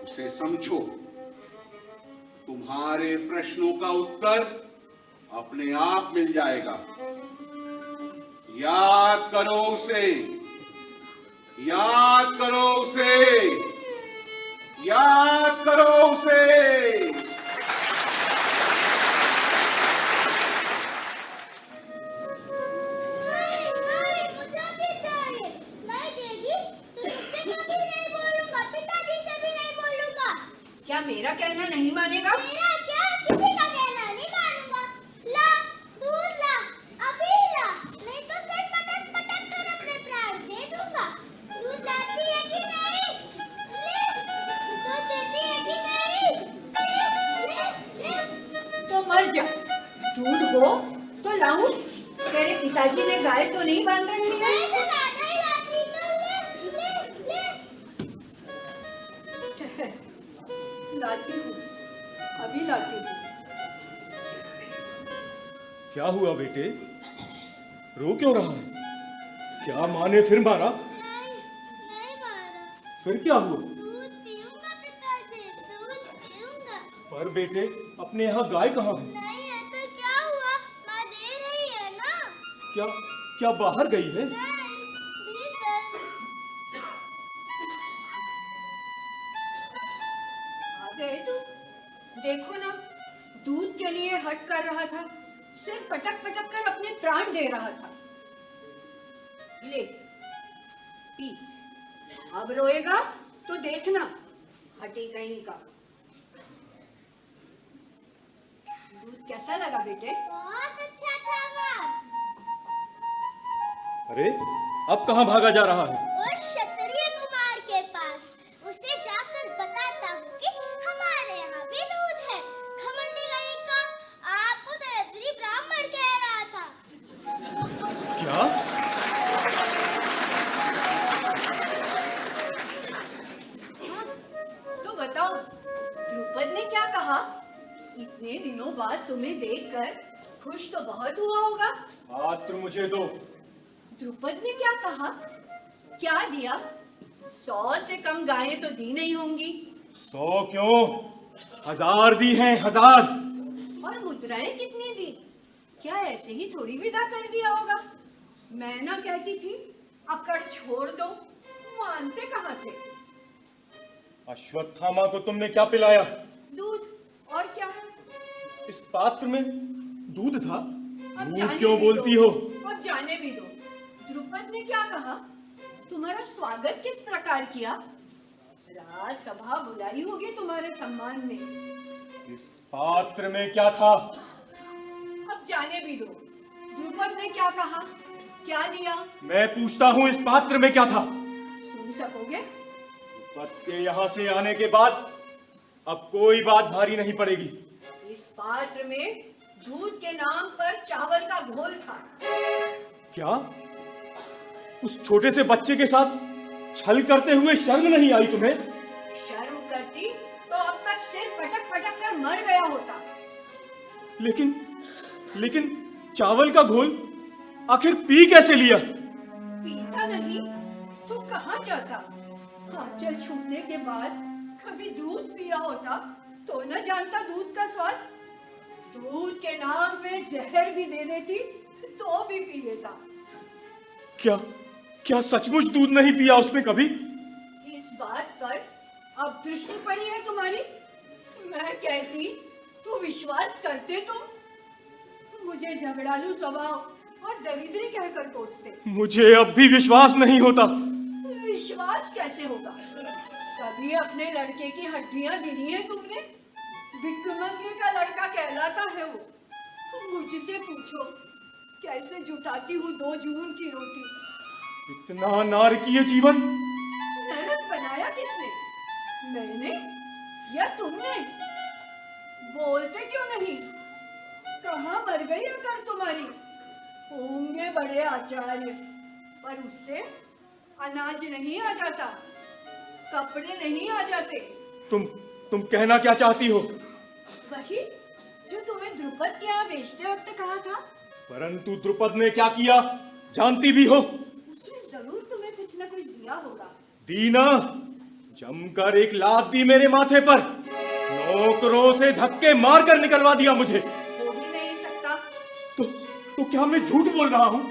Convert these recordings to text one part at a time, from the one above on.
उसे समझो। तुम्हारे प्रश्नों का उत्तर अपने आप मिल जाएगा। याद करो उसे, याद करो उसे, याद करो उसे। क्या मेरा कहना नहीं मानेगा? मेरा क्या, किसी का कहना नहीं मानूंगा। ला, दूध ला, अभी ला, नहीं तो सिर पटक पटक कर अपने प्राण दे दूंगा। दूध लाती है कि नहीं? ले, दूध देती है कि नहीं? ले, ले, ले। तो मर जा। दूध हो तो लाऊं? तेरे पिताजी ने गाय तो नहीं बांध रखी है? मैं तो लाना ही लाती, तो ले, ले, ले। लाती हूँ, अभी लाती हूँ। क्या हुआ बेटे, रो क्यों रहा है? क्या माँ ने फिर मारा? नहीं, नहीं मारा। फिर क्या हुआ? दूध पीऊंगा पिताजी, दूध पीऊंगा। पर बेटे, अपने यहाँ गाय कहाँ है? नहीं है तो क्या हुआ, माँ दे रही है ना। क्या क्या बाहर गई है? नहीं, भीतर। आ गए तुम? देखो ना, दूध के लिए हट कर रहा था, सिर पटक पटक कर अपने प्राण दे रहा था। ले, पी। अब रोएगा तो देखना, हटी कहीं का। दूध कैसा लगा बेटे? बहुत अच्छा था माँ। अरे, अब कहाँ भागा जा रहा है? उस क्षत्रिय कुमार के पास, उसे जाकर बताता हूँ कि हमारे यहाँ भी दूध है। घमंडी कहीं का, आपको दरिद्री ब्राह्मण कह रहा था। क्या? तो बताओ, द्रुपद ने क्या कहा? इतने दिनों बाद तुम्हें देखकर खुश तो बहुत हुआ होगा। पात्र मुझे दो। द्रुपद ने क्या कहा? क्या दिया? 100 से कम गायें तो दी नहीं होंगी। 100 क्यों, 1000 दी हैं, 1000। और मुद्राएं कितनी दी? क्या ऐसे ही थोड़ी विदा कर दिया होगा? मैं ना कहती थी अकड़ छोड़ दो, मानते कहाँ थे? अश्वत्थामा को तुमने क्या पिलाया? दूध, और क्या? इस पात्र में दूध था? अब झूठ जाने क्यों भी बोलती दो। हो? अब जाने भी दो। द्रुपद ने क्या कहा? तुम्हारा स्वागत किस प्रकार किया? राज सभा बुलाई होगी तुम्हारे सम्मान में। इस पात्र में क्या था? अब जाने भी दो। द्रुपद ने क्या कहा? क्या दिया? मैं पूछता हूँ, इस पात्र में क्या था? सुन सकोगे? द्रुपद के यहाँ से आने के बाद अब कोई बात भारी नहीं पड़ेगी। इस पात्र में दूध के नाम पर चावल का घोल था। क्या? उस छोटे से बच्चे के साथ छल करते हुए शर्म नहीं आई तुम्हें? शर्म करती तो अब तक सिर पटक पटक कर मर गया होता। लेकिन चावल का घोल आखिर पी कैसे लिया? पीता नहीं तो कहाँ जाता? आंचल छूटने के बाद कभी दूध पिया होता तो न जानता दूध का स्वाद। दूध के नाम पे जहर भी दे देती तो भी पी लेता। क्या सचमुच दूध नहीं पिया उसने कभी? इस बात पर अब दृष्टि पड़ी है तुम्हारी? मैं कहती तो विश्वास करते तुम। मुझे झगड़ालू स्वभाव और दरिद्री कहकर कोसते। मुझे अब भी विश्वास नहीं होता। विश्वास कैसे होगा? कभी अपने लड़के की हड्डियां गिनी है तुमने? भिक्षुक का लड़का कहलाता है वो। मुझसे पूछो कैसे जुटाती हूँ 2 जून की रोटी। इतना नारकीय जीवन नरक बनाया किसने? मैंने या तुमने? बोलते क्यों नहीं? कहाँ मर गई अगर तुम्हारी? होंगे बड़े आचार्य, पर उससे अनाज नहीं आ जाता, कपड़े नहीं आ जाते। तुम कहना क्या चाहती हो? वही जो तुम्हें द्रुपद के यहाँ बेचते वक्त कहा था। परंतु द्रुपद ने क्या किया जानती भी हो? उसने जरूर तुम्हें कुछ न कुछ दिया होगा। दीना, जमकर एक लात दी मेरे माथे पर, नौकरों से धक्के मारकर निकलवा दिया मुझे। हो ही नहीं सकता। तो क्या मैं झूठ बोल रहा हूं?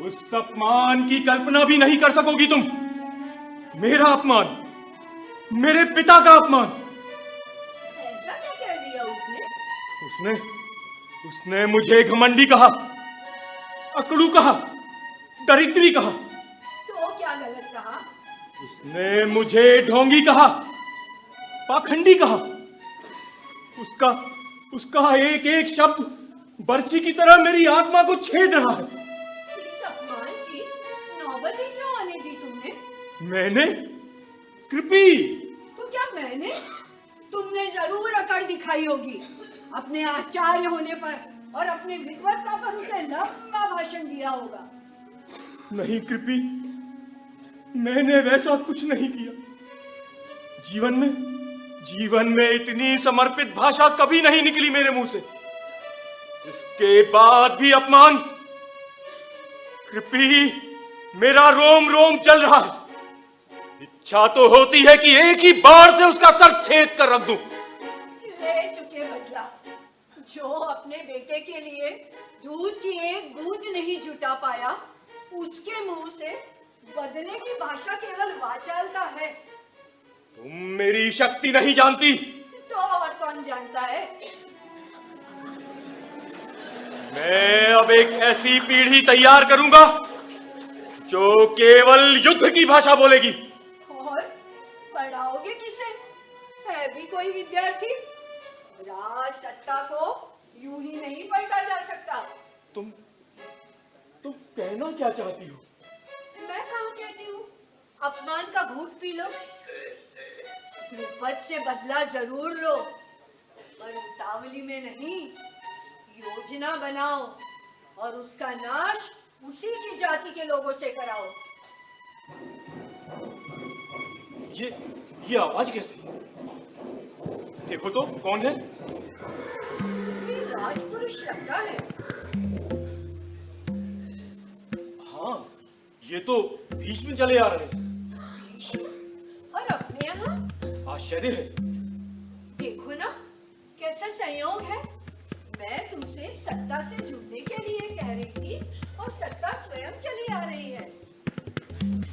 उस अपमान की कल्पना भी नहीं कर सकोगी तुम। मेरा अपमान, मेरे पिता का अपमान। ऐसा क्या कह दिया उसने? उसने मुझे घमंडी कहा, अकड़ू कहा, दरिद्री कहा। तो क्या गलत कहा? उसने मुझे ढोंगी कहा, पाखंडी कहा। उसका एक एक शब्द बर्छी की तरह मेरी आत्मा को छेद रहा है। इस अपमान की नौबत ही क्यों आने दी तुमने? मैंने? कृपी। तो क्या मैंने? तुमने जरूर अकड़ दिखाई होगी अपने आचार्य होने पर, और अपने विद्वत्ता पर उसे लंबा भाषण दिया होगा। नहीं कृपी, मैंने वैसा कुछ नहीं किया। जीवन में इतनी समर्पित भाषा कभी नहीं निकली मेरे मुंह से। इसके बाद भी अपमान। कृपी, मेरा रोम रोम चल रहा है। इच्छा तो होती है कि एक ही बार से उसका सर छेद कर रख दूं। ले चुके बदला। जो अपने बेटे के लिए दूध की एक बूंद नहीं जुटा पाया, उसके मुंह से बदले की भाषा केवल वाचालता है। तुम मेरी शक्ति नहीं जानती। तो और कौन जानता है? मैं अब एक ऐसी पीढ़ी तैयार करूंगा जो केवल युद्ध की भाषा बोलेगी। और पढ़ाओगे किसे? है भी कोई विद्यार्थी? राज सत्ता को यूं ही नहीं पलटा जा सकता। तुम कहना क्या चाहती हो? मैं कहाँ कहती हूँ? अपमान का घूंट पी लो। द्रुपद से बदला जरूर लो, पर उतावली में नहीं। योजना बनाओ और उसका नाश उसी की जाति के लोगों से कराओ। ये आवाज कैसी? देखो तो कौन है? ये राजपुरुष लगता है। हाँ, ये तो भीष्म चले आ रहे हैं। भीष्म? और अपने यहाँ? आश्चर्य है। देखो ना कैसा संयोग है। मैं तुमसे सत्ता से जुड़ने के लिए कह रही थी और सत्ता स्वयं चली आ रही है।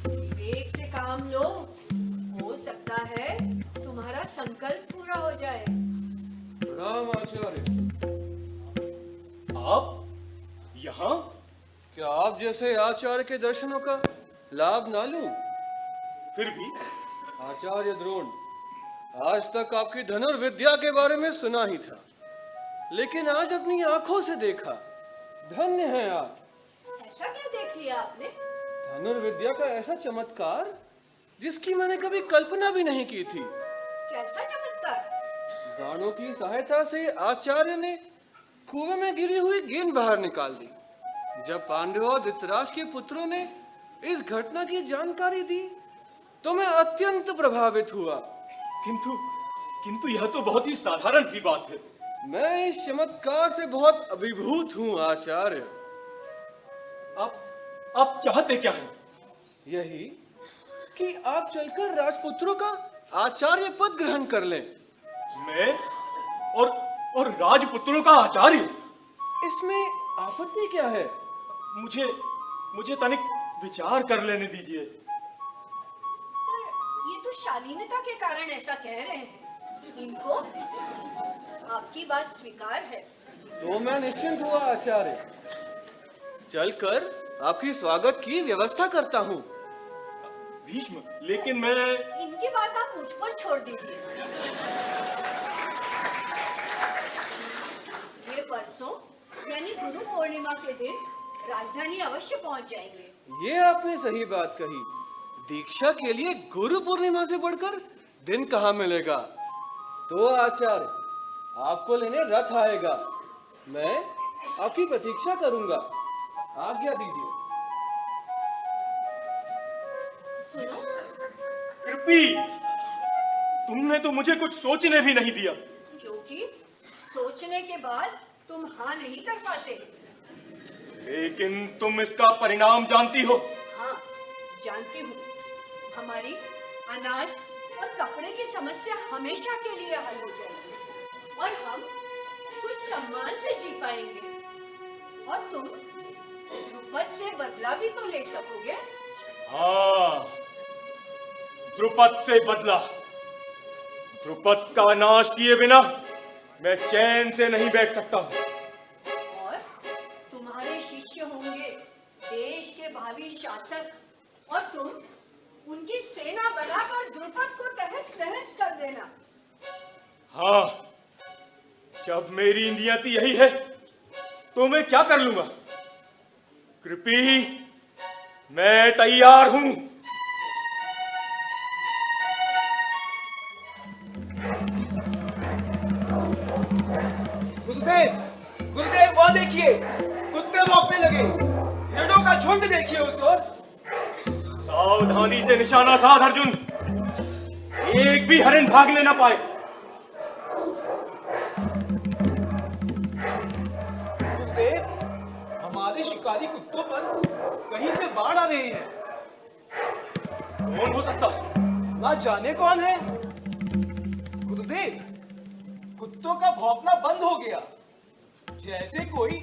विवेक से काम लो, हो सकता है तुम्हारा संकल्प पूरा हो जाए। प्रणाम आचार्य। आप यहाँ? क्या आप जैसे आचार्य के दर्शनों का लाभ ना लूं? फिर भी आचार्य द्रोण, आज तक आपकी धनुर्विद्या के बारे में सुना ही था, लेकिन आज अपनी आंखों से देखा। धन्य हैं आप। ऐसा क्या देख लिया आपने? धनुर्विद्या का ऐसा चमत्कार जिसकी मैंने कभी कल्पना भी नहीं की थी। कैसा चमत्कार? बाणों की सहायता से आचार्य ने कुएं में गिरी हुई गेंद बाहर निकाल दी। जब पांडव और धृतराष्ट्र के पुत्रों ने इस घटना की जानकारी दी तो मैं अत्यंत प्रभावित हुआ। किंतु यह तो बहुत ही साधारण सी बात है। मैं इस चमत्कार से बहुत अभिभूत हूँ आचार्य। आप चाहते क्या हैं? यही कि आप चलकर राजपुत्रों का आचार्य पद ग्रहण कर लें। मैं और राजपुत्रों का आचार्य? इसमें आपत्ति क्या है? मुझे तनिक विचार कर लेने दीजिए। ये तो शालीनता के कारण ऐसा कह रहे हैं। इनको आपकी बात स्वीकार है? तो मैं निश्चिंत हुआ आचार्य। चलकर आपकी स्वागत की व्यवस्था करता हूँ। भीष्म, लेकिन मैं... इनकी बात आप मुझ पर छोड़ दीजिए। ये परसों यानी गुरु पूर्णिमा के दिन राजधानी अवश्य पहुंच जाएंगे। ये आपने सही बात कही। दीक्षा के लिए गुरु पूर्णिमा से बढ़कर दिन कहाँ मिलेगा। तो आचार्य, आपको लेने रथ आएगा। मैं आपकी प्रतीक्षा करूंगा। आज्ञा दीजिए। सुनो, कृपी, तुमने तो मुझे कुछ सोचने भी नहीं दिया। क्योंकि सोचने के बाद तुम हाँ नहीं कर पाते। लेकिन तुम इसका परिणाम जानती हो। हाँ, जानती हूँ। हमारी अनाज और कपड़े की समस्या हमेशा के लिए हल हो जाएगी और हम कुछ सम्मान से जी पाएंगे। और तुम द्रुपद से बदला भी तो ले सकोगे। हाँ, द्रुपद से बदला। द्रुपद का नाश किए बिना मैं चैन से नहीं बैठ सकता हूं। और तुम्हारे शिष्य होंगे देश के भावी शासक, और तुम उनकी सेना बनाकर द्रुपद को तहस नहस कर देना। हाँ, जब मेरी नियति यही है तो मैं क्या कर लूंगा। कृपी, मैं तैयार हूं। गुरुदेव, गुरुदेव वो देखिए, कुत्ते भौंकने लगे। हिरणों का झुंड देखिए उस ओर। सावधानी से निशाना साध अर्जुन, एक भी हरिण भागने ना पाए। गुरुदेव, हमारे शिकारी कुत्तों पर कहीं से बाढ़ आ रही है। कौन हो सकता है? ना जाने कौन है। गुरुदेव, कुत्तों का भौंकना बंद हो गया, जैसे कोई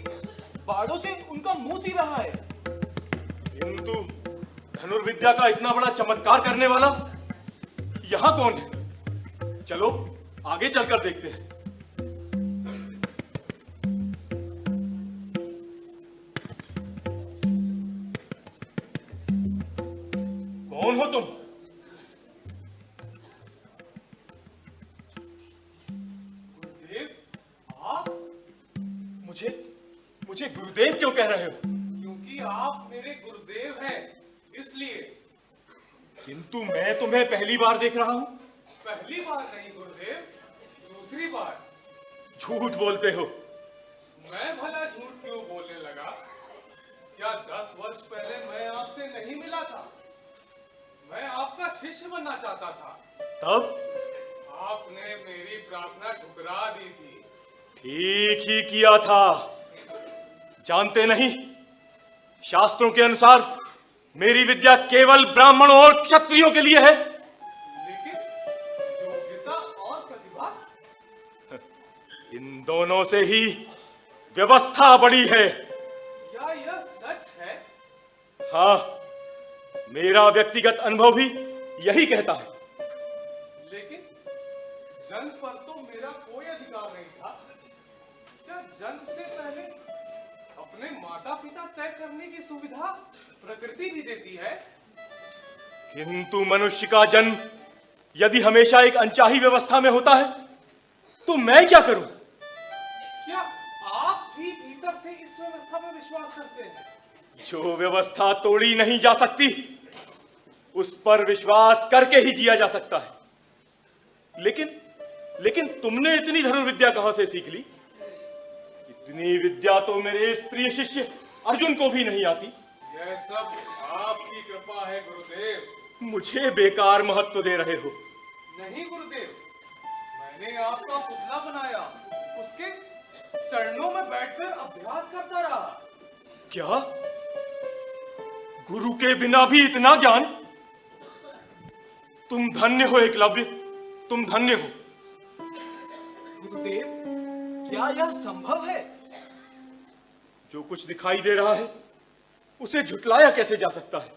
बाड़ों से उनका मुंह ची रहा है। किंतु धनुर्विद्या का इतना बड़ा चमत्कार करने वाला यहां कौन है? चलो आगे चलकर देखते हैं। कौन हो तुम? गुरुदेव, आप? मुझे मुझे गुरुदेव क्यों कह रहे हो? क्योंकि आप मेरे गुरुदेव हैं, इसलिए। किंतु मैं तुम्हें पहली बार देख रहा हूं। पहली बार नहीं गुरुदेव, दूसरी बार। झूठ बोलते हो। मैं भला झूठ क्यों बोलने लगा? क्या 10 वर्ष पहले मैं आपसे नहीं मिला था? मैं आपका शिष्य बनना चाहता था। तब आपने मेरी प्रार्थना ठुकरा दी थी। ठीक ही किया था। जानते नहीं, शास्त्रों के अनुसार मेरी विद्या केवल ब्राह्मणों और क्षत्रियों के लिए है। लेकिन योग्यता और प्रतिभा? इन दोनों से ही व्यवस्था बड़ी है। क्या यह सच है? हाँ, मेरा व्यक्तिगत अनुभव भी यही कहता है। लेकिन जन्म पर तो मेरा कोई अधिकार नहीं था। क्या जन्म से पहले अपने माता पिता तय करने की सुविधा प्रकृति भी देती है? किंतु मनुष्य का जन्म यदि हमेशा एक अनचाही व्यवस्था में होता है तो मैं क्या करूं? क्या आप भी भीतर से इस व्यवस्था में विश्वास करते हैं? जो व्यवस्था तोड़ी नहीं जा सकती उस पर विश्वास करके ही जिया जा सकता है। लेकिन तुमने इतनी धनुर्विद्या कहां से सीख ली? इतनी विद्या तो मेरे इस प्रिय शिष्य अर्जुन को भी नहीं आती। यह सब आपकी कृपा है गुरुदेव। मुझे बेकार महत्व दे रहे हो। नहीं गुरुदेव, मैंने आपका पुतला बनाया, उसके चरणों में बैठकर अभ्यास करता रहा। क्या? गुरु के बिना भी इतना ज्ञान? तुम धन्य हो एकलव्य, तुम धन्य हो। गुरुदेव, क्या यह संभव है? जो कुछ दिखाई दे रहा है उसे झुटलाया कैसे जा सकता है?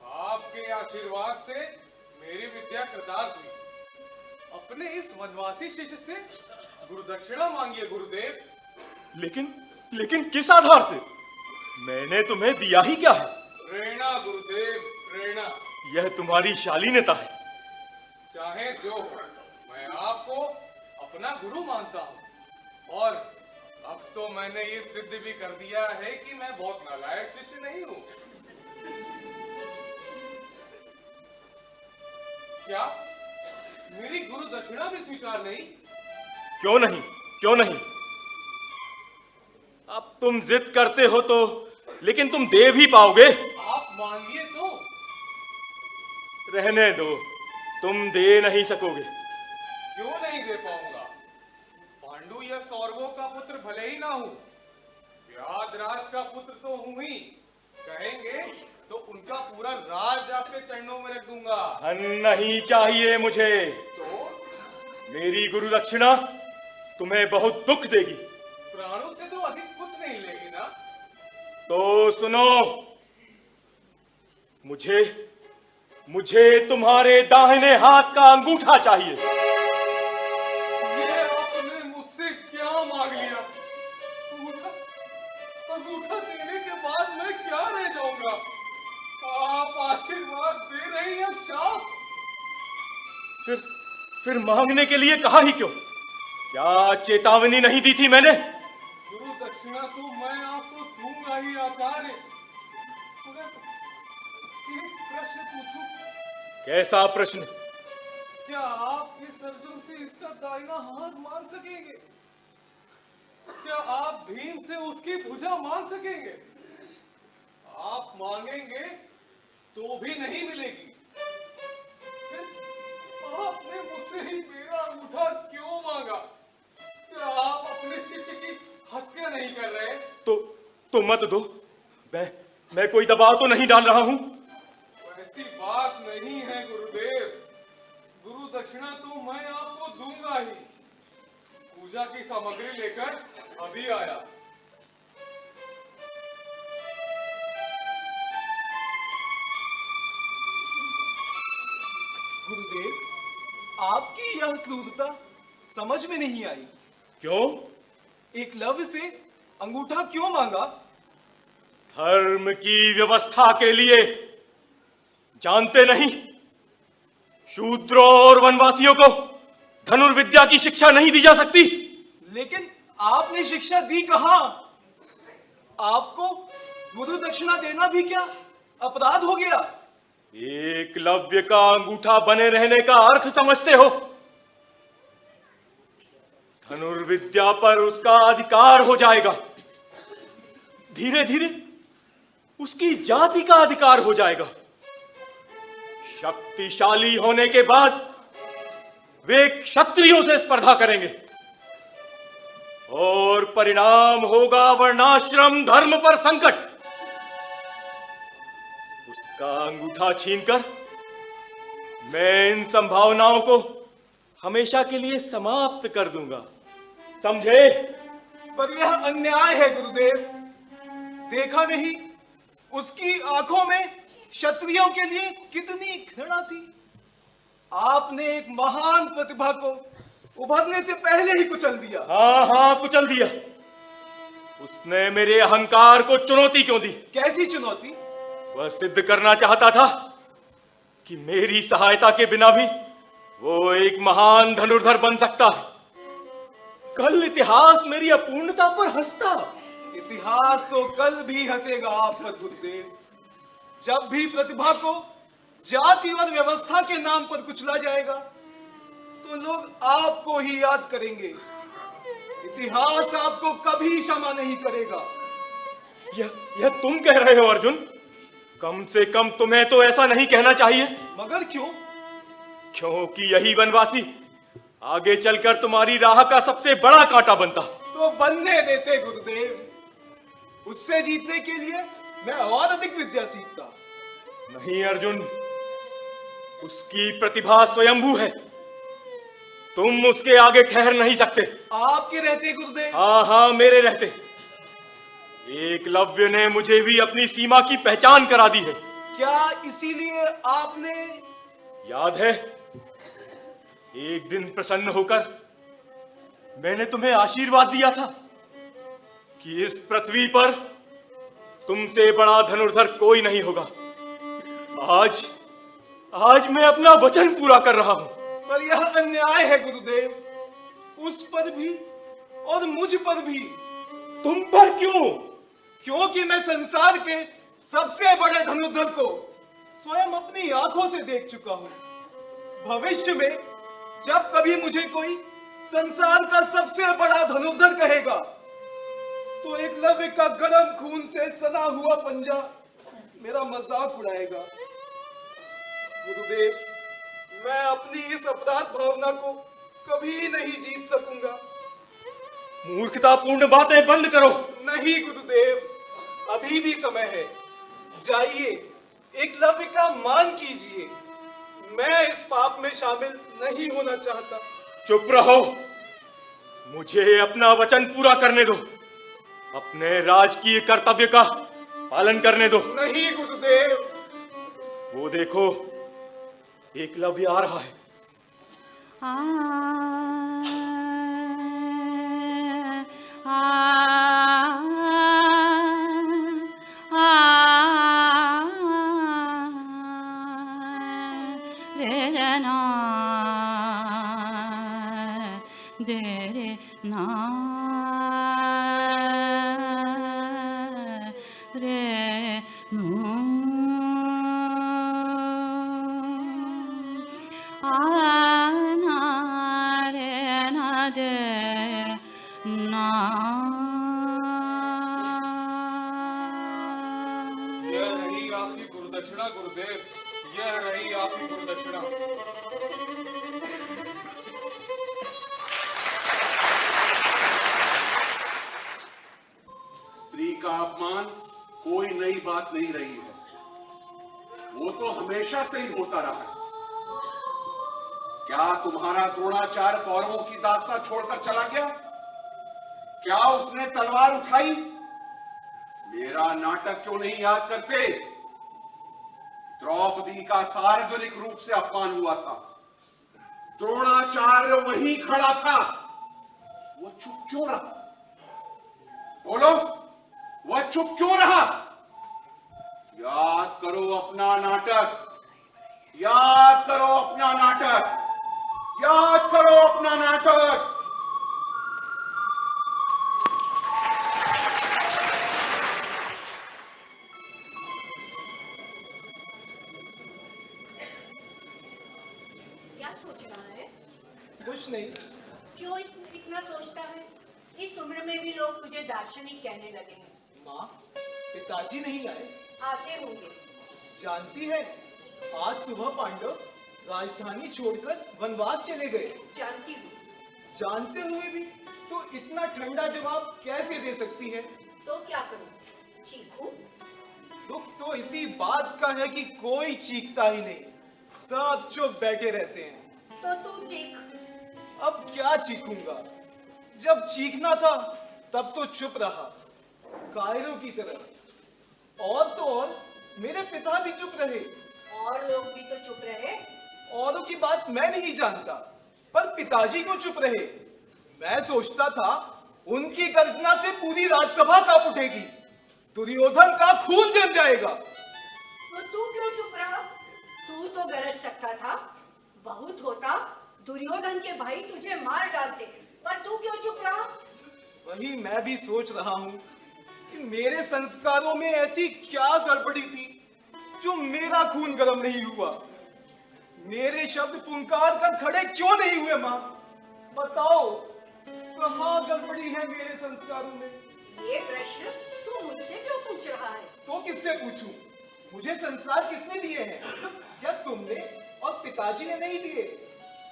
आपके आशीर्वाद से मेरी विद्या कृतार्थ हुई। अपने इस वनवासी शिष्य से गुरुदक्षिणा मांगिए गुरुदेव। लेकिन किस आधार से? मैंने तुम्हें दिया ही क्या है? प्रेरणा गुरुदेव, प्रेरणा। यह तुम्हारी शालीनता है। चाहे जो हो, मैं आपको अपना गुरु मानता हूं। और अब तो मैंने ये सिद्ध भी कर दिया है कि मैं बहुत नालायक शिष्य नहीं हूं। क्या मेरी गुरु दक्षिणा भी स्वीकार नहीं? क्यों नहीं, क्यों नहीं? अब तुम जिद करते हो तो, लेकिन तुम दे भी पाओगे। आप मांगिए तो। रहने दो, तुम दे नहीं सकोगे। क्यों नहीं दे पाऊंगा? पांडु या कौरवों का पुत्र भले ही ना हूं, व्याधराज का पुत्र तो हूं ही। कहेंगे तो उनका पूरा राज आपके चरणों में रख दूंगा। धन नहीं चाहिए मुझे। तो मेरी गुरु दक्षिणा तुम्हें बहुत दुख देगी। प्राणों से तो अधिक कुछ नहीं लेगी ना। तो सुनो, मुझे तुम्हारे दाहिने हाथ का अंगूठा चाहिए। ये आपने मुझसे क्या मांग लिया? अंगूठा देने के बाद मैं क्या रह जाऊंगा? आप आशीर्वाद दे रही हैं शाप? फिर मांगने के लिए कहा ही क्यों? क्या चेतावनी नहीं दी थी मैंने? गुरु दक्षिणा तो मैं आपको दूंगा ही आचार्य, मगर एक प्रश्न पूछूं? कैसा प्रश्न? क्या आप इस अर्जुन से इसका दाहिना हाथ मांग सकेंगे? क्या आप भीम से उसकी भुजा मांग सकेंगे? आप मांगेंगे तो भी नहीं मिलेगी। फिर आपने मुझसे ही मेरा अंगूठा क्यों मांगा? क्या आप अपने शिष्य की हत्या नहीं कर रहे? तो मत दो। मैं कोई दबाव तो नहीं डाल रहा हूं। ऐसी बात नहीं है गुरुदेव। गुरु दक्षिणा तो मैं आपको दूंगा ही। पूजा की सामग्री लेकर अभी आया। गुरुदेव, आपकी यह क्रूरता समझ में नहीं आई। क्यों? एकलव्य से अंगूठा क्यों मांगा? धर्म की व्यवस्था के लिए। जानते नहीं, शूद्रों और वनवासियों को धनुर्विद्या की शिक्षा नहीं दी जा सकती। लेकिन आपने शिक्षा दी कहां? आपको गुरु दक्षिणा देना भी क्या अपराध हो गया? एकलव्य का अंगूठा बने रहने का अर्थ समझते हो? धनुर्विद्या पर उसका अधिकार हो जाएगा। धीरे धीरे उसकी जाति का अधिकार हो जाएगा। शक्तिशाली होने के बाद वे क्षत्रियों से स्पर्धा करेंगे और परिणाम होगा वर्णाश्रम धर्म पर संकट। उसका अंगूठा छीनकर मैं इन संभावनाओं को हमेशा के लिए समाप्त कर दूंगा। समझे? पर यह अन्याय है गुरुदेव। देखा नहीं उसकी आंखों में क्षत्रियों के लिए कितनी घृणा थी। आपने एक महान प्रतिभा को उभरने से पहले ही कुचल दिया। हाँ, कुचल दिया। उसने मेरे अहंकार को चुनौती क्यों दी? कैसी चुनौती? वह सिद्ध करना चाहता था कि मेरी सहायता के बिना भी वो एक महान धनुर्धर बन सकता है। कल इतिहास मेरी अपूर्णता पर हंसता। इतिहास तो कल भी हंसेगा आप पर गुरुदेव। जब भी प्रतिभा को जातिवाद व्यवस्था के नाम पर कुचला जाएगा तो लोग आपको ही याद करेंगे। इतिहास आपको कभी क्षमा नहीं करेगा। यह तुम कह रहे हो अर्जुन? कम से कम तुम्हें तो ऐसा नहीं कहना चाहिए। मगर क्यों? क्योंकि यही वनवासी आगे चलकर तुम्हारी राह का सबसे बड़ा कांटा बनता। तो बनने देते गुरुदेव। उससे जीतने के लिए मैं और अधिक विद्या सीखता। नहीं अर्जुन, उसकी प्रतिभा स्वयंभू है। तुम उसके आगे ठहर नहीं सकते। आपके रहते गुरुदेव? हाँ, मेरे रहते। एकलव्य ने मुझे भी अपनी सीमा की पहचान करा दी है। क्या इसीलिए आपने? याद है, एक दिन प्रसन्न होकर मैंने तुम्हें आशीर्वाद दिया था कि इस पृथ्वी पर तुमसे बड़ा धनुर्धर कोई नहीं होगा। आज मैं अपना वचन पूरा कर रहा हूं। पर यह अन्याय है गुरुदेव। उस पर भी और मुझ पर भी। तुम पर क्यों? क्योंकि मैं संसार के सबसे बड़े धनुर्धर को स्वयं अपनी आंखों से देख चुका हूं। भविष्य में जब कभी मुझे कोई संसार का सबसे बड़ा धनुर्धर कहेगा तो एकलव्य का गर्म खून से सना हुआ पंजा मेरा मजाक उड़ाएगा। गुरुदेव, मैं अपनी इस अपराध भावना को कभी नहीं जीत सकूंगा। मूर्खतापूर्ण बातें बंद करो। नहीं गुरुदेव, अभी भी समय है। जाइए, एकलव्य का मान कीजिए। मैं इस पाप में शामिल नहीं होना चाहता। चुप रहो, मुझे अपना वचन पूरा करने दो, अपने राजकीय कर्तव्य का पालन करने दो। नहीं गुरुदेव। वो देखो, एकलव्य आ रहा है। यह रही आपकी गुरुदक्षिणा गुरुदेव, यह रही आपकी गुरुदक्षिणा। स्त्री का अपमान कोई नई बात नहीं रही है, वो तो हमेशा से ही होता रहा है। क्या तुम्हारा द्रोणाचार्य कौरवों की दास्ता छोड़कर चला गया? क्या उसने तलवार उठाई? मेरा नाटक क्यों नहीं याद करते? द्रौपदी का सार्वजनिक रूप से अपमान हुआ था, द्रोणाचार्य वहीं खड़ा था, वो चुप क्यों रहा? बोलो, वह चुप क्यों रहा? याद करो अपना नाटक, याद करो अपना नाटक, याद करो अपना नाटक। क्या सोच रहा है? कुछ नहीं। क्यों इतना सोचता है? इस उम्र में भी लोग तुझे दार्शनिक कहने लगे हैं। माँ, पिताजी नहीं आए? आते होंगे। जानती है, आज सुबह पांडव राजधानी छोड़कर वनवास चले गए। जानती हूँ। जानते हुए भी तो इतना ठंडा जवाब कैसे दे सकती है? तो क्या करूँ? चीखूं? दुख तो इसी बात का है कि कोई चीखता ही नहीं, सब चुप बैठे रहते हैं। तो तू चीख। अब क्या चीखूंगा? जब चीखना था तब तो चुप रहा, कायरों की तरह। और तो और मेरे पिता भी चुप रहे। और लोग भी तो चुप रहे। औरों की बात मैं नहीं जानता, पर पिताजी क्यों चुप रहे? मैं सोचता था उनकी गर्जना से पूरी राजसभा कांप उठेगी, दुर्योधन का खून जम जाएगा। तो तू क्यों चुप रहा? तू तो गरज सकता था, बहुत होता दुर्योधन के भाई तुझे मार डालते, पर तू क्यों चुप रहा? वही मैं भी सोच रहा हूँ कि मेरे संस्कारों में ऐसी क्या गड़बड़ी थी जो मेरा खून गर्म नहीं हुआ। मेरे शब्द फुंकार कर खड़े क्यों नहीं हुए? माँ बताओ, कहाँ गड़बड़ी है मेरे संस्कारों में? ये प्रश्न तू मुझसे क्यों पूछ रहा है? तो किससे पूछूं? मुझे संस्कार किसने दिए हैं? क्या तुमने और पिताजी ने नहीं दिए?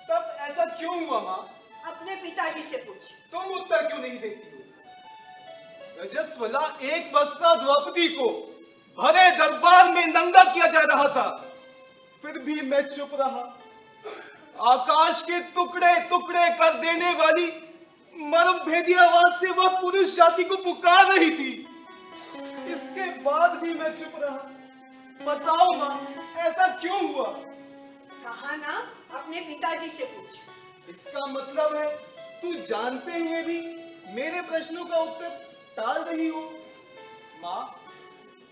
तब ऐसा क्यों हुआ माँ? अपने पिताजी से पूछ। तुम उत्तर क्यों नहीं देती हो? रजस्वला एक वस्त्रा द्रौपदी को भरे दरबार में नंगा किया जा रहा था, फिर भी मैं चुप रहा। आकाश के टुकड़े टुकड़े कर देने वाली मर्म भेदी आवाज से वह पुरुष जाति को पुकार रही थी, इसके बाद भी मैं चुप रहा। बताओ माँ, ऐसा क्यों हुआ? कहा ना, अपने पिताजी से पूछ। इसका मतलब है तू जानते हुए भी मेरे प्रश्नों का उत्तर टाल रही हो। माँ,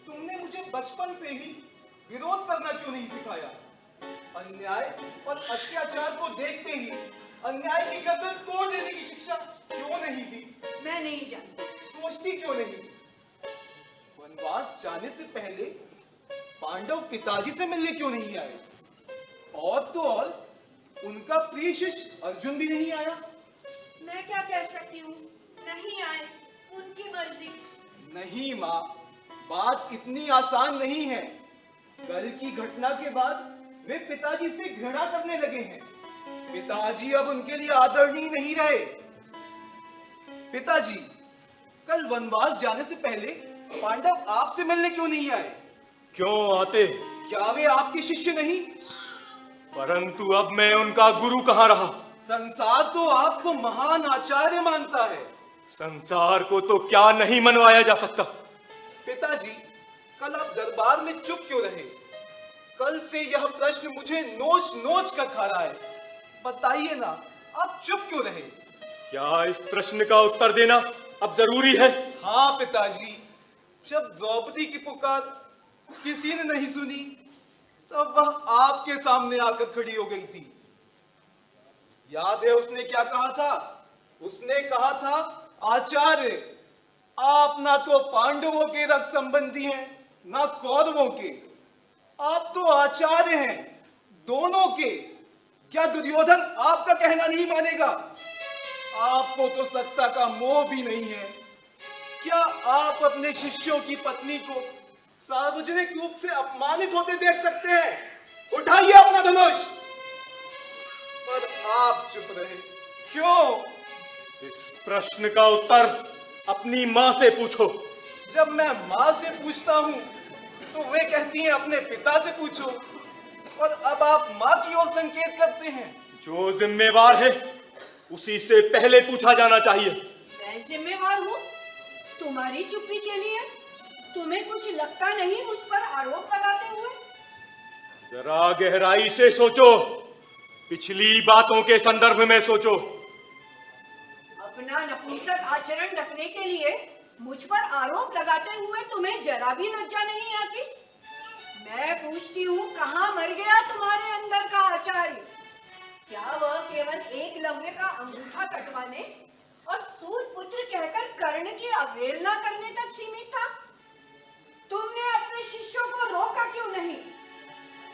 तुमने मुझे बचपन से ही विरोध करना क्यों नहीं सिखाया? अन्याय और अत्याचार को देखते ही अन्याय की गर्दन तोड़ देने की शिक्षा क्यों नहीं दी? मैं नहीं जानती। सोचती क्यों नहीं? वनवास जाने से पहले पांडव पिताजी से मिलने क्यों नहीं आए? और तो और उनका प्रिय शिष्य अर्जुन भी नहीं आया। मैं क्या कह सकती हूँ? नहीं आए, उनकी मर्जी। नहीं माँ, बात इतनी आसान नहीं है। कल की घटना के बाद वे पिताजी से घृणा करने लगे हैं। पिताजी अब उनके लिए आदरणीय नहीं रहे। पिताजी, कल वनवास जाने से पहले पांडव आपसे मिलने क्यों नहीं आए? क्यों आते? क्या वे आपके शिष्य नहीं? परंतु अब मैं उनका गुरु कहाँ रहा? संसार तो आपको महान आचार्य मानता है। संसार को तो क्या नहीं मनवाया जा सकता। पिताजी, कल आप दरबार में चुप क्यों रहे? कल से यह प्रश्न मुझे नोच नोच कर खा रहा है। बताइए ना, आप चुप क्यों रहे? क्या इस प्रश्न का उत्तर देना अब जरूरी है? हाँ पिताजी, जब द्रौपदी की पुकार किसी ने नहीं सुनी, तब वह आपके सामने आकर खड़ी हो गई थी। याद है उसने क्या कहा था? उसने कहा था, आचार्य, आप ना तो पांडवों के रक्त संबंधी हैं, ना कौरवों के। आप तो आचार्य हैं, दोनों के। क्या दुर्योधन आपका कहना नहीं मानेगा? आपको तो सत्ता का मोह भी नहीं है। क्या आप अपने शिष्यों की पत्नी को सार्वजनिक रूप से अपमानित होते देख सकते हैं? उठाइए अपना धनुष। पर आप चुप रहे, क्यों? इस प्रश्न का उत्तर अपनी माँ से पूछो। जब मैं माँ से पूछता हूँ तो वे कहती हैं अपने पिता से पूछो, और अब आप माँ की ओर संकेत करते हैं। जो जिम्मेवार है उसी से पहले पूछा जाना चाहिए। मैं जिम्मेवार हूँ तुम्हारी चुप्पी के लिए? तुम्हें कुछ लगता नहीं मुझ पर आरोप लगाते हुए? जरा गहराई से सोचो, पिछली बातों के संदर्भ में सोचो। अपना नपुंसक आचरण रखने के लिए मुझ पर आरोप लगाते हुए तुम्हें जरा भी लज्जा नहीं आती? मैं पूछती हूँ, कहाँ मर गया तुम्हारे अंदर का आचार्य? क्या वह केवल एकलव्य का अंगूठा कटवाने और सूत पुत्र कहकर कर्ण की अवहेलना करने तक सीमित था? तुमने अपने शिष्यों को रोका क्यों नहीं?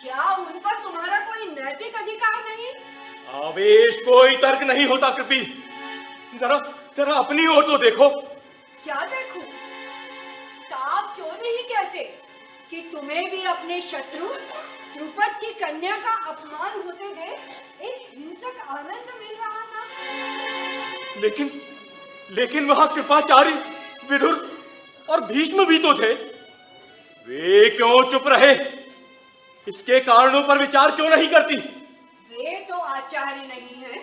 क्या उन पर तुम्हारा कोई नैतिक अधिकार नहीं? आवेश कोई तर्क नहीं होता कृपी। जरा जरा अपनी ओर तो देखो। क्या देखूं? साफ क्यों नहीं कहते कि तुम्हें भी अपने शत्रु द्रुपद की कन्या का अपमान होते देख एक हिंसक आनंद मिल रहा था? लेकिन वहां कृपाचार्य, विदुर और भीष्म भी तो थे। वे क्यों चुप रहे? इसके कारणों पर विचार क्यों नहीं करती? वे तो आचार्य नहीं है,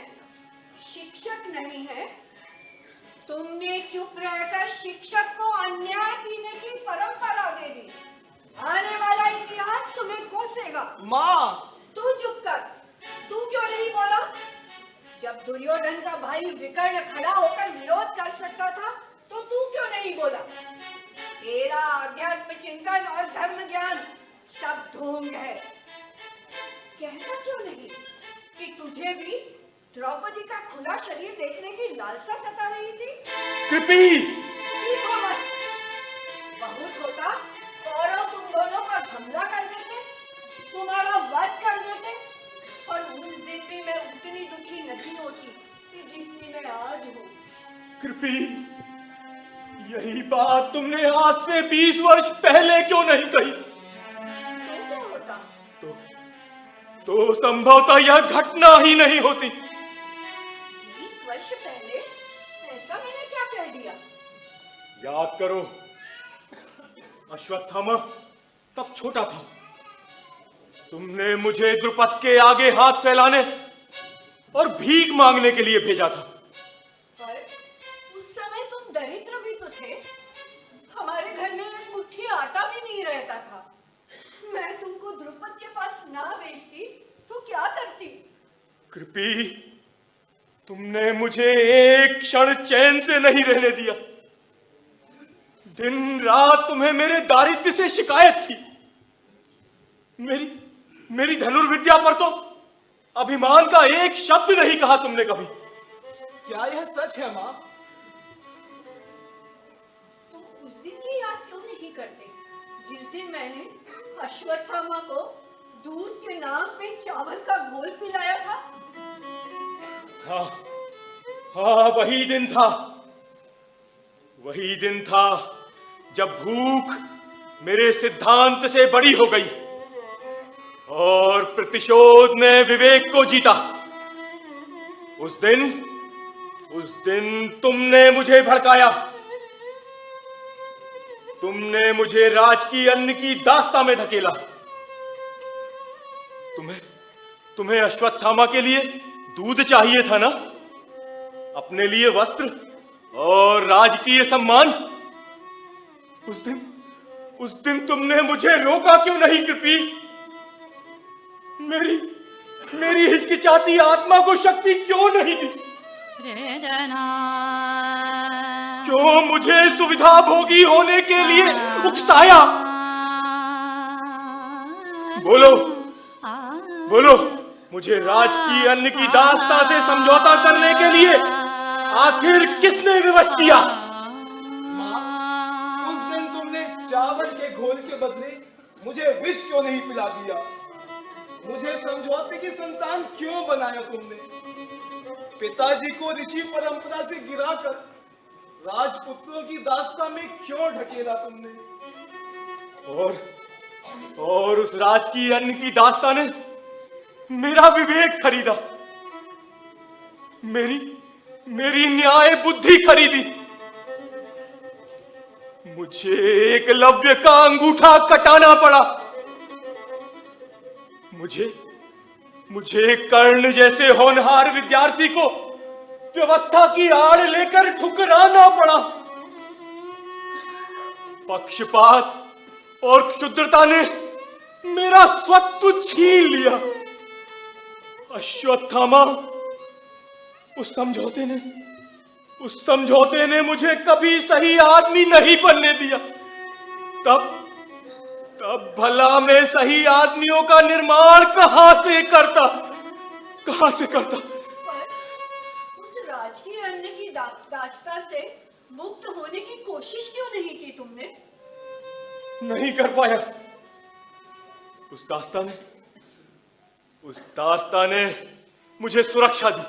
शिक्षक नहीं है। तुमने चुप रहकर शिक्षक को अन्याय पीने की परंपरा दे दी। आने वाला इतिहास तुम्हें कोसेगा। माँ! तू चुप कर। तू क्यों नहीं बोला? जब दुर्योधन का भाई विकर्ण खड़ा होकर विरोध कर सकता था, तो तू क्यों नहीं बोला? तेरा अध्यात्म चिंतन और धर्म ज्ञान सब ढोंग है। कहता क्यों नहीं कि तुझे भी द्रौपदी का खुला शरीर देखने की लालसा सता रही थी? कृपी! चीखो मत। बहुत होता कौरव तुम दोनों पर हमला कर देते, तुम्हारा वध कर देते, और उस दिन भी मैं उतनी दुखी नहीं होती कि जितनी मैं आज हूँ। कृपी, यही बात तुमने आज से 20 वर्ष पहले क्यों नहीं कही? तो क्या होता? तो संभवतः यह घटना ही नहीं होती। 20 वर्ष पहले ऐसा मैंने क्या कह दिया? याद करो, अश्वत्थामा तब छोटा था। तुमने मुझे द्रुपद के आगे हाथ फैलाने और भीख मांगने के लिए भेजा था। पर उस समय तुम दरिद्र भी तो थे। हमारे घर में एक मुट्ठी आटा भी नहीं रहता था। मैं तुमको द्रुपद के पास ना भेजती तो क्या करती? कृपी, तुमने मुझे एक क्षण चैन से नहीं रहने दिया। दिन रात तुम्हें मेरे दारिद्र्य से शिकायत थी। मेरी धनुर्विद्या पर तो अभिमान का एक शब्द नहीं कहा तुमने कभी। क्या यह सच है माँ? तुम उस दिन की याद क्यों नहीं करते जिस दिन मैंने अश्वत्थामा को दूध के नाम पे चावल का घोल पिलाया था? हाँ, वही दिन था जब भूख मेरे सिद्धांत से बड़ी हो गई और प्रतिशोध ने विवेक को जीता। उस दिन तुमने मुझे भड़काया। तुमने मुझे राजकीय अन्न की दास्ता में धकेला तुम्हें अश्वत्थामा के लिए दूध चाहिए था ना? अपने लिए वस्त्र और राजकीय सम्मान। उस दिन तुमने मुझे रोका क्यों नहीं कृपी? मेरी हिचकिचाती आत्मा को शक्ति क्यों नहीं दी? क्यों मुझे सुविधा भोगी होने के लिए उकसाया? बोलो, मुझे राजकीय अन्न की दास्ता से समझौता करने के लिए आखिर किसने विवश किया? उस दिन तुमने चावल के घोल के बदले मुझे विष क्यों नहीं पिला दिया? मुझे समझौते की संतान क्यों बनाया तुमने? पिताजी को ऋषि परंपरा से गिराकर राजपुत्रों की दास्ता में क्यों ढकेला तुमने? और उस राजकीय अन्न की दास्ता ने मेरा विवेक खरीदा, मेरी न्याय बुद्धि खरीदी। मुझे एकलव्य का अंगूठा कटाना पड़ा। मुझे कर्ण जैसे होनहार विद्यार्थी को व्यवस्था की आड़ लेकर ठुकराना पड़ा। पक्षपात और क्षुद्रता ने मेरा स्वत्व छीन लिया। अश्वत्थामा, उस समझौते ने मुझे कभी सही आदमी नहीं बनने दिया। तब भला मैं सही आदमियों का निर्माण कहां से करता? पर उस राजकीय अन्न की दास्ता से मुक्त होने की कोशिश क्यों नहीं की तुमने? नहीं कर पाया। उस दास्ता ने मुझे सुरक्षा दी,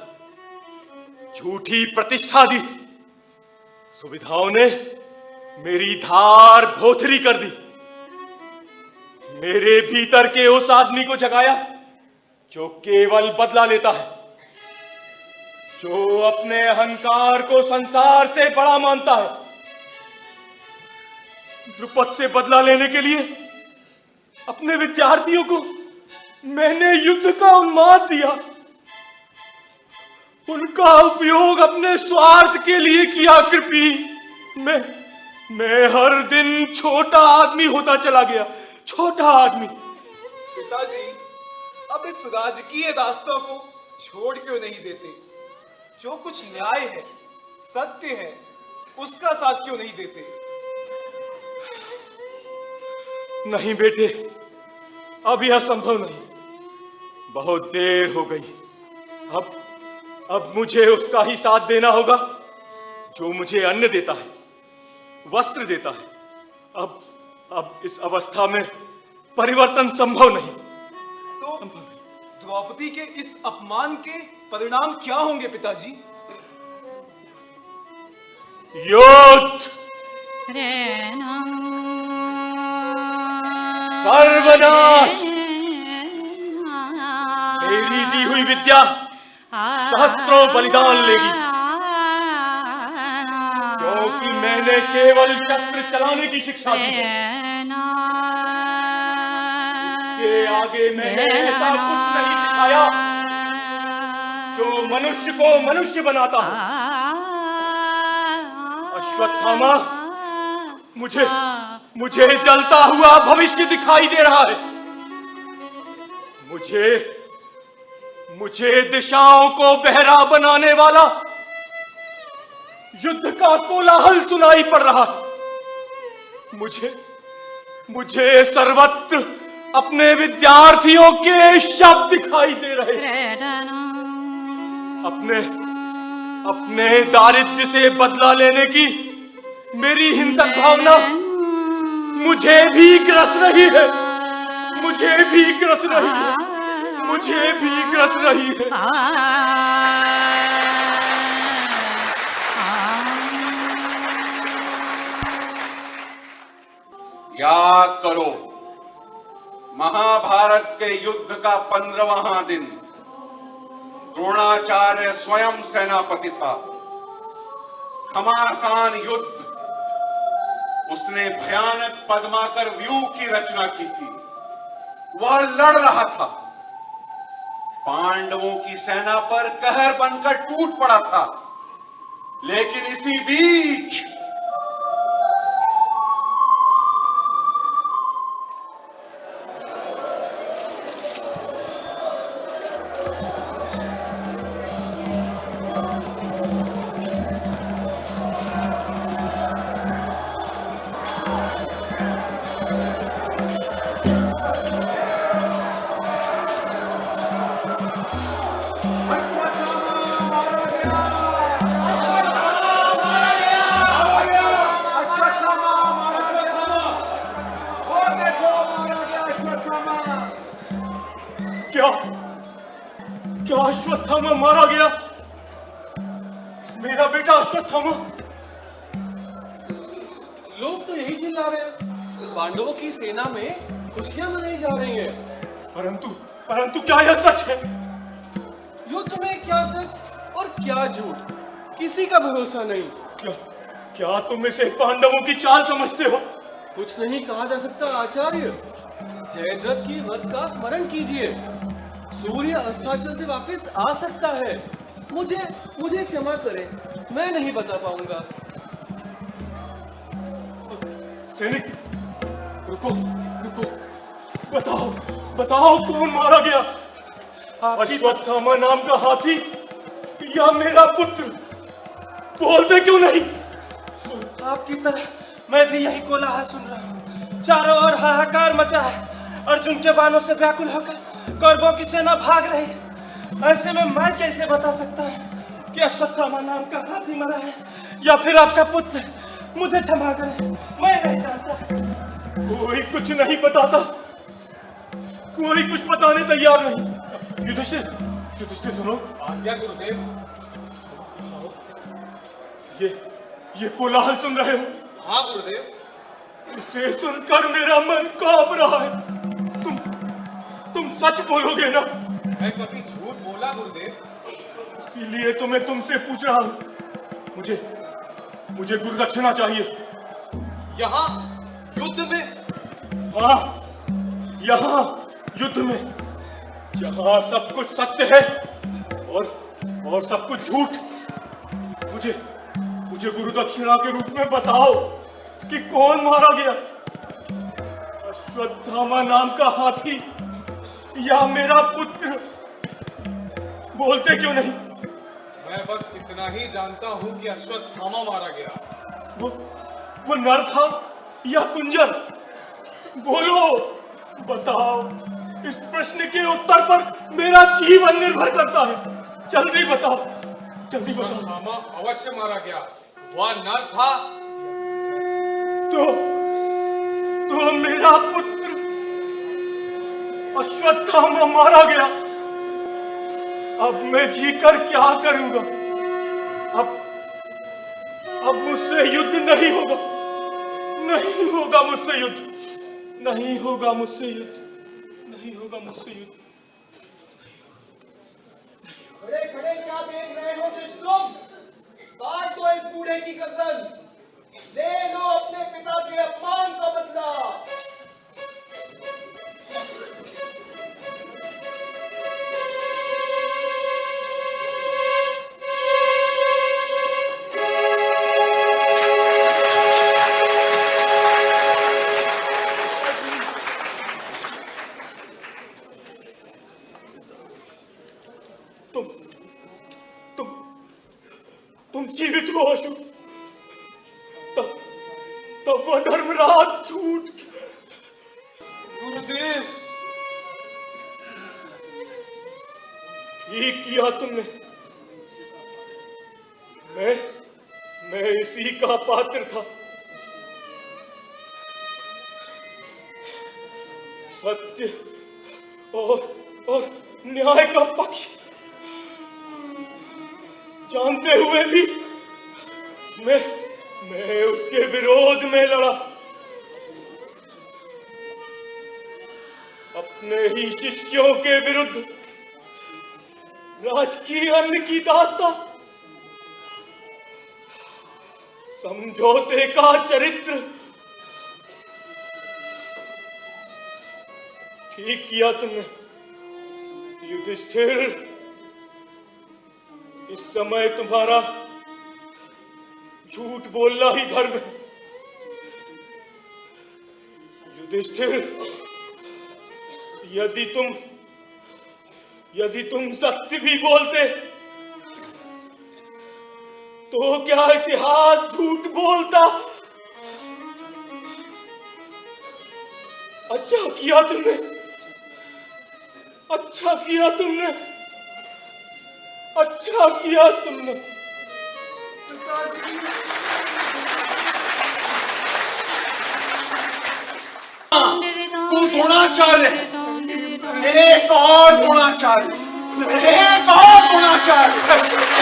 झूठी प्रतिष्ठा दी। सुविधाओं ने मेरी धार भोथरी कर दी। मेरे भीतर के उस आदमी को जगाया जो केवल बदला लेता है, जो अपने अहंकार को संसार से बड़ा मानता है। द्रुपद से बदला लेने के लिए अपने विद्यार्थियों को मैंने युद्ध का उन्माद दिया। उनका उपयोग अपने स्वार्थ के लिए किया कृपी। मैं हर दिन छोटा आदमी होता चला गया, छोटा आदमी। पिताजी, अब इस राजकीय दास्ता को छोड़ क्यों नहीं देते? जो कुछ न्याय है, सत्य है, उसका साथ क्यों नहीं देते? नहीं बेटे, अब यह संभव नहीं। बहुत देर हो गई। अब मुझे उसका ही साथ देना होगा जो मुझे अन्न देता है, वस्त्र देता है। अब इस अवस्था में परिवर्तन संभव नहीं। तो द्रौपदी के इस अपमान के परिणाम क्या होंगे पिताजी? युद्ध, सर्वनाश। मेरी दी हुई विद्या सहस्त्रों बलिदान लेगी, क्योंकि मैंने केवल शस्त्र चलाने की शिक्षा दी है। इसके आगे मैंने ऐसा कुछ नहीं सिखाया जो मनुष्य को मनुष्य बनाता हो। अश्वत्थामा, मुझे जलता हुआ भविष्य दिखाई दे रहा है। मुझे दिशाओं को बहरा बनाने वाला युद्ध का कोलाहल सुनाई पड़ रहा है। मुझे सर्वत्र अपने विद्यार्थियों के शब्द दिखाई दे रहे हैं। अपने दारिद्र्य से बदला लेने की मेरी हिंसक भावना मुझे भी ग्रस रही है। मुझे भी ग्रस रही है। याद करो, महाभारत के युद्ध का 15वां दिन। द्रोणाचार्य स्वयं सेनापति था। घमासान युद्ध। उसने भयानक पद्माकर व्यूह की रचना की थी। वह लड़ रहा था, पांडवों की सेना पर कहर बनकर टूट पड़ा था, लेकिन इसी बीच क्या क्या अश्वत्थामा मारा गया? मेरा बेटा अश्वत्थामा? लोग तो यही चिल्ला रहे हैं, पांडवों की सेना में खुशियां मनाई जा रही हैं। परंतु परंतु क्या यह सच है? युद्ध में क्या सच और क्या झूठ, किसी का भरोसा नहीं। क्या क्या तुम इसे पांडवों की चाल समझते हो? कुछ नहीं कहा जा सकता आचार्य। जयद्रथ की वध का स्मरण कीजिए। सूर्य अस्ताचल से वापस आ सकता है। मुझे मुझे क्षमा करें, मैं नहीं बता पाऊंगा। सैनिक, रुको रुको, बताओ बताओ कौन मारा गया? अश्वत्थामा नाम का हाथी या मेरा पुत्र? बोलते क्यों नहीं? आपकी तरह मैं भी यही कोलाहल सुन रहा हूँ। चारों ओर हाहाकार मचा है। अर्जुन के बाणों से व्याकुल होकर कौरवों की सेना भाग रही है। ऐसे में मैं कैसे बता सकता है कि अश्वत्थामा नाम का हाथी मरा है या फिर आपका पुत्र? मुझे क्षमा करें, मैं नहीं जानता। कोई कुछ नहीं बताता, कोई कुछ बताने तैयार नहीं। युधिष्ठिर, युधिष्ठिर सुनो। आज्ञा गुरुदेव। ये कोलाहल सुन रहे हो? हाँ गुरुदेव। इसे सुनकर मेरा मन कांप रहा है। तुम सच बोलोगे ना? मैं कभी झूठ बोला गुरुदेव? इसीलिए तो मैं तुमसे पूछ रहा हूं। मुझे गुरुदक्षिणा चाहिए। यहाँ युद्ध में? हाँ, यहाँ युद्ध में, जहाँ सब कुछ सत्य है और सब कुछ झूठ। मुझे गुरुदक्षिणा के रूप में बताओ कि कौन मारा गया? अश्वत्थामा नाम का हाथी या मेरा पुत्र? बोलते क्यों नहीं? मैं बस इतना ही जानता हूँ कि अश्वत्थामा मारा गया। वो नर था या कुंजर? बोलो, बताओ। इस प्रश्न के उत्तर पर मेरा जीवन निर्भर करता है। जल्दी बताओ, जल्दी बताओ। अश्वत्थामा अवश्य मारा गया। वह नर था। तो मेरा पुत्र अश्वत्थामा मारा गया। अब मैं जीकर क्या करूंगा? अब मुझसे युद्ध नहीं होगा, नहीं होगा मुझसे युद्ध, नहीं होगा मुझसे युद्ध, नहीं होगा मुझसे युद्ध। खड़े खड़े क्या देख रहे हो दुष्टों? काट दो इस बूढ़े की गर्दन। ले लो अपने पिता के अपमान का बदला। तुम जीवित हो अशु? तब वह धर्मराज छूट। गुरुदेव, ठीक किया तुमने। मैं इसी का पात्र था। सत्य और न्याय का पक्ष जानते हुए भी मैं उसके विरोध में लड़ा। अपने ही शिष्यों के विरुद्ध राजकीय अन्न की दास्ता, समझौते का चरित्र। ठीक किया तुमने, युधिष्ठिर, इस समय तुम्हारा झूठ बोलना ही धर्म है। युधिष्ठिर, यदि तुम सत्य भी बोलते तो क्या इतिहास झूठ बोलता? अच्छा किया तुमने, अच्छा किया तुमने, अच्छा किया तुमने। तू द्रोणाचार्य है, एक और द्रोणाचार्य, एक और द्रोणाचार्य,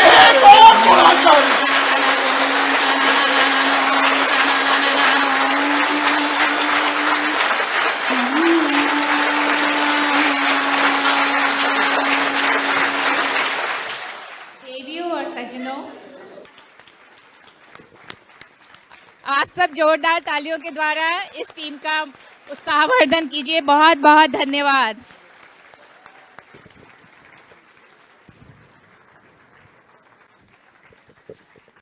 एक और द्रोणाचार्य। देवियों और सज्जनों, आप सब जोरदार तालियों के द्वारा इस टीम का उत्साहवर्धन कीजिए। बहुत बहुत धन्यवाद।